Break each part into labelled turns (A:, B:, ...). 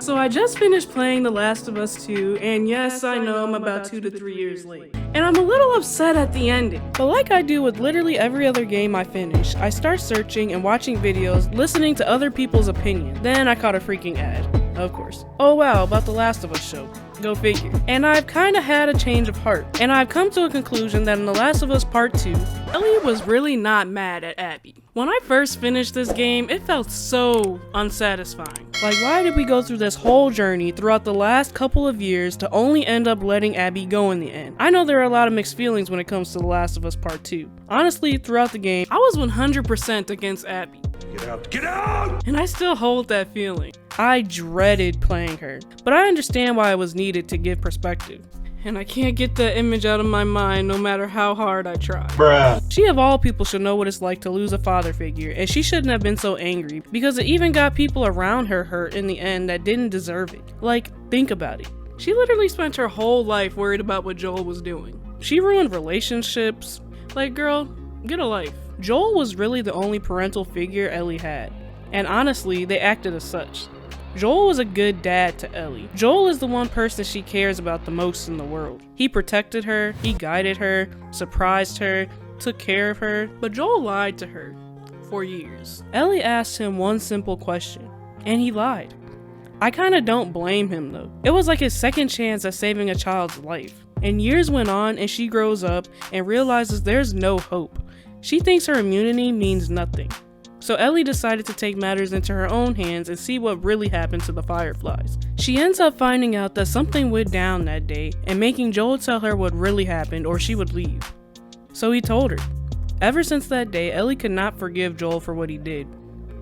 A: So I just finished playing The Last of Us 2, and yes, I know I'm about 2 to 3 years late. And I'm a little upset at the ending. But like I do with literally every other game I finish, I start searching and watching videos, listening to other people's opinions. Then I caught a freaking ad. Of course. Oh wow, about The Last of Us show. Go figure. And I've kinda had a change of heart. And I've come to a conclusion that in The Last of Us Part 2, Ellie was really not mad at Abby. When I first finished this game, it felt so unsatisfying. Like, why did we go through this whole journey throughout the last couple of years to only end up letting Abby go in the end? I know there are a lot of mixed feelings when it comes to The Last of Us Part 2. Honestly, throughout the game, I was 100% against Abby.
B: Get out! Get out!
A: And I still hold that feeling. I dreaded playing her, but I understand why it was needed to give perspective. And I can't get that image out of my mind no matter how hard I try.
B: Bruh.
A: She of all people should know what it's like to lose a father figure, and she shouldn't have been so angry because it even got people around her hurt in the end that didn't deserve it. Like, think about it. She literally spent her whole life worried about what Joel was doing. She ruined relationships. Like, girl, get a life. Joel was really the only parental figure Ellie had, and honestly, they acted as such. Joel was a good dad to Ellie. Joel is the one person she cares about the most in the world. He protected her, he guided her, surprised her, took care of her, but Joel lied to her for years. Ellie asked him one simple question, and he lied. I kinda don't blame him though. It was like his second chance at saving a child's life. And years went on and she grows up and realizes there's no hope. She thinks her immunity means nothing. So Ellie decided to take matters into her own hands and see what really happened to the fireflies. She ends up finding out that something went down that day and making Joel tell her what really happened or she would leave. So he told her. Ever since that day, Ellie could not forgive Joel for what he did.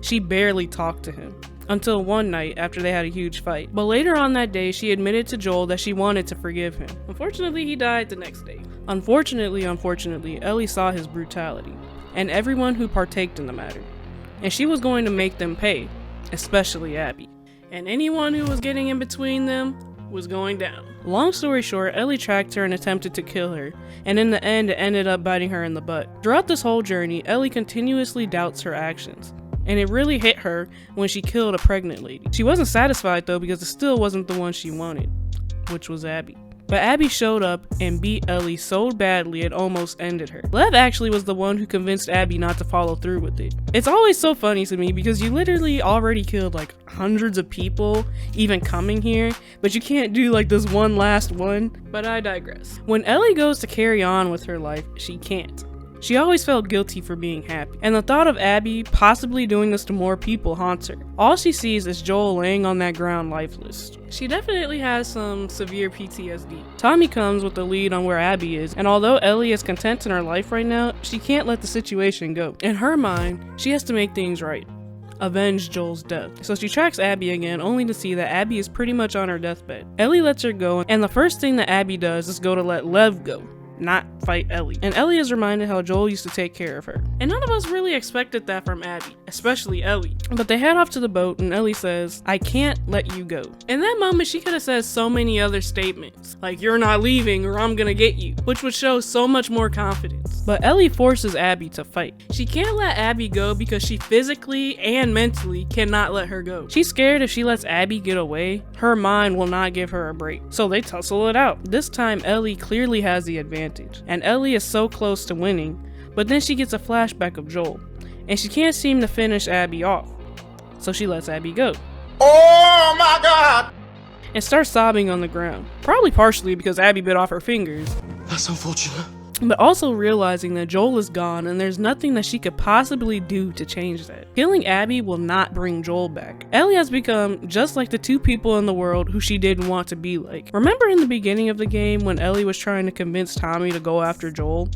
A: She barely talked to him. Until one night after they had a huge fight. But later on that day, she admitted to Joel that she wanted to forgive him. Unfortunately, he died the next day. Unfortunately, Ellie saw his brutality and everyone who partaked in the matter. And she was going to make them pay, especially Abby. And anyone who was getting in between them was going down. Long story short, Ellie tracked her and attempted to kill her, and in the end it ended up biting her in the butt. Throughout this whole journey, Ellie continuously doubts her actions, and it really hit her when she killed a pregnant lady. She wasn't satisfied though because it still wasn't the one she wanted, which was Abby. But Abby showed up and beat Ellie so badly it almost ended her. Lev actually was the one who convinced Abby not to follow through with it. It's always so funny to me because you literally already killed like hundreds of people even coming here, but you can't do like this one last one. But I digress. When Ellie goes to carry on with her life, she can't. She always felt guilty for being happy, and the thought of Abby possibly doing this to more people haunts her. All she sees is Joel laying on that ground lifeless. She definitely has some severe PTSD. Tommy comes with the lead on where Abby is, and although Ellie is content in her life right now, she can't let the situation go. In her mind, she has to make things right. Avenge Joel's death. So she tracks Abby again, only to see that Abby is pretty much on her deathbed. Ellie lets her go, and the first thing that Abby does is go to let Lev go, not fight Ellie. And Ellie is reminded how Joel used to take care of her. And none of us really expected that from Abby, especially Ellie. But they head off to the boat and Ellie says, I can't let you go. In that moment, she could have said so many other statements, like you're not leaving or I'm gonna get you, which would show so much more confidence. But Ellie forces Abby to fight. She can't let Abby go because she physically and mentally cannot let her go. She's scared if she lets Abby get away, her mind will not give her a break. So they tussle it out. This time Ellie clearly has the advantage, and Ellie is so close to winning, but then she gets a flashback of Joel, and she can't seem to finish Abby off. So she lets Abby go.
B: Oh my God!
A: And starts sobbing on the ground. Probably partially because Abby bit off her fingers.
B: That's unfortunate.
A: But also realizing that Joel is gone and there's nothing that she could possibly do to change that. Killing Abby will not bring Joel back. Ellie has become just like the two people in the world who she didn't want to be like. Remember in the beginning of the game when Ellie was trying to convince Tommy to go after Joel?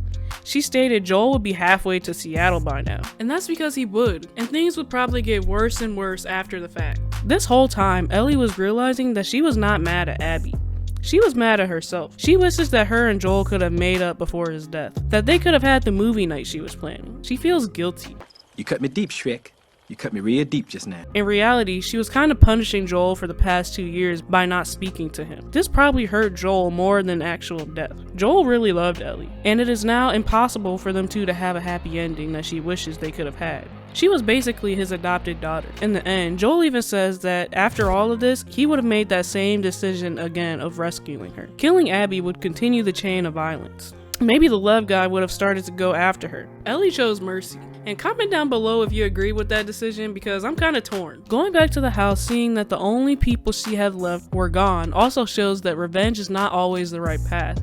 A: She stated Joel would be halfway to Seattle by now. And that's because he would. And things would probably get worse and worse after the fact. This whole time, Ellie was realizing that she was not mad at Abby. She was mad at herself. She wishes that her and Joel could have made up before his death. That they could have had the movie night she was planning. She feels guilty.
C: You cut me deep, Shrek. You cut me real deep just now.
A: In reality, she was kind of punishing Joel for the past 2 years by not speaking to him. This probably hurt Joel more than actual death. Joel really loved Ellie, and it is now impossible for them two to have a happy ending that she wishes they could have had. She was basically his adopted daughter. In the end, Joel even says that after all of this, he would have made that same decision again of rescuing her. Killing Abby would continue the chain of violence. Maybe the love guy would have started to go after her. Ellie chose mercy. And comment down below if you agree with that decision, because I'm kind of torn. Going back to the house, seeing that the only people she had left were gone also shows that revenge is not always the right path.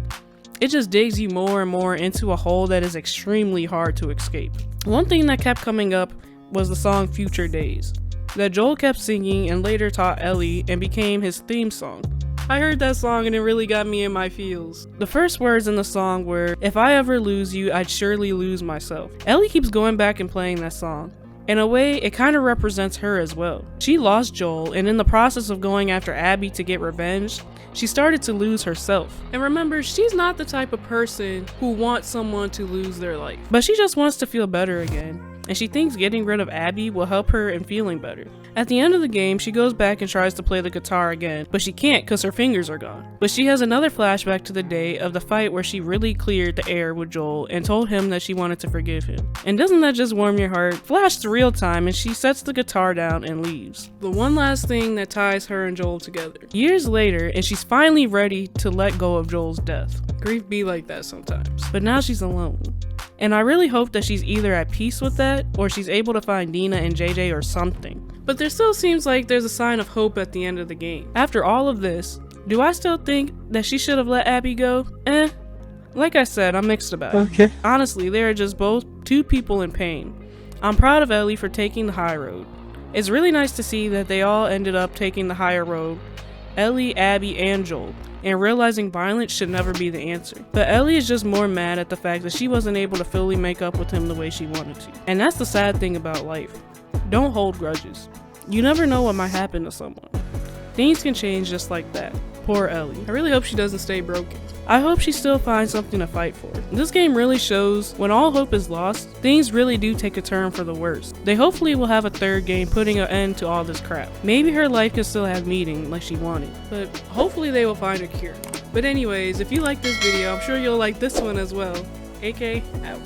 A: It just digs you more and more into a hole that is extremely hard to escape. One thing that kept coming up was the song Future Days, that Joel kept singing and later taught Ellie and became his theme song. I heard that song and it really got me in my feels. The first words in the song were, "If I ever lose you, I'd surely lose myself." Ellie keeps going back and playing that song. In a way, it kind of represents her as well. She lost Joel, and in the process of going after Abby to get revenge, she started to lose herself. And remember, she's not the type of person who wants someone to lose their life, but she just wants to feel better again. And she thinks getting rid of Abby will help her in feeling better. At the end of the game, she goes back and tries to play the guitar again, but she can't because her fingers are gone. But she has another flashback to the day of the fight where she really cleared the air with Joel and told him that she wanted to forgive him. And doesn't that just warm your heart? Flash to real time, and she sets the guitar down and leaves. The one last thing that ties her and Joel together. Years later, and she's finally ready to let go of Joel's death. Grief be like that sometimes. But now she's alone. And I really hope that she's either at peace with that, or she's able to find Dina and JJ or something. But there still seems like there's a sign of hope at the end of the game. After all of this, do I still think that she should have let Abby go? Like I said, I'm mixed about it. Honestly, they are just both two people in pain. I'm proud of Ellie for taking the high road. It's really nice to see that they all ended up taking the higher road. Ellie, Abby, and Joel. And realizing violence should never be the answer. But Ellie is just more mad at the fact that she wasn't able to fully make up with him the way she wanted to. And that's the sad thing about life. Don't hold grudges. You never know what might happen to someone. Things can change just like that. Poor Ellie. I really hope she doesn't stay broken. I hope she still finds something to fight for. This game really shows when all hope is lost, things really do take a turn for the worse. They hopefully will have a third game putting an end to all this crap. Maybe her life can still have meaning like she wanted, but hopefully they will find a cure. But anyways, if you like this video, I'm sure you'll like this one as well. AK out.